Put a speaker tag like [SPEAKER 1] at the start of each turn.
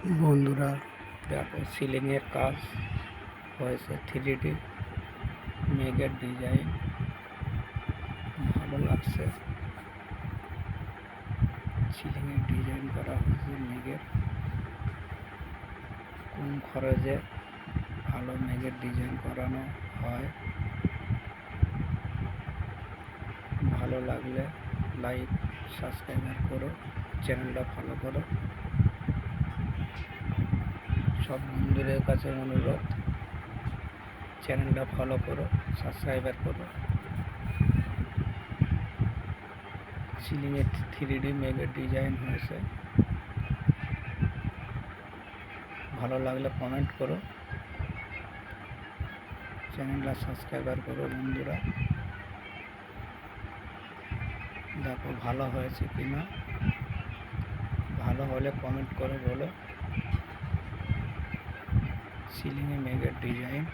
[SPEAKER 1] বন্ধুরা দেখো, সিলিংয়ের কাজ হয়েছে। 3D মেঘের ডিজাইন ভালো লাগছে। সিলিংয়ের ডিজাইন করা হয়েছে মেঘের। কম খরচে ভালো মেঘের ডিজাইন করানো হয়। ভালো লাগলে লাইক সাবস্ক্রাইব করো, চ্যানেলটা ফলো করো। সব বন্ধুদের কাছে অনুরোধ, চ্যানেলটা ফলো করো, সাবস্ক্রাইব করো। সিলিংয়ে 3D মেঘের ডিজাইন হয়েছে। ভালো লাগলে কমেন্ট করো, চ্যানেলটা সাবস্ক্রাইব করো। বন্ধুরা দেখো ভালো হয়েছে কিনা, ভালো হলে কমেন্ট করে বলো। সিলিংয়ে মেঘের ডিজাইন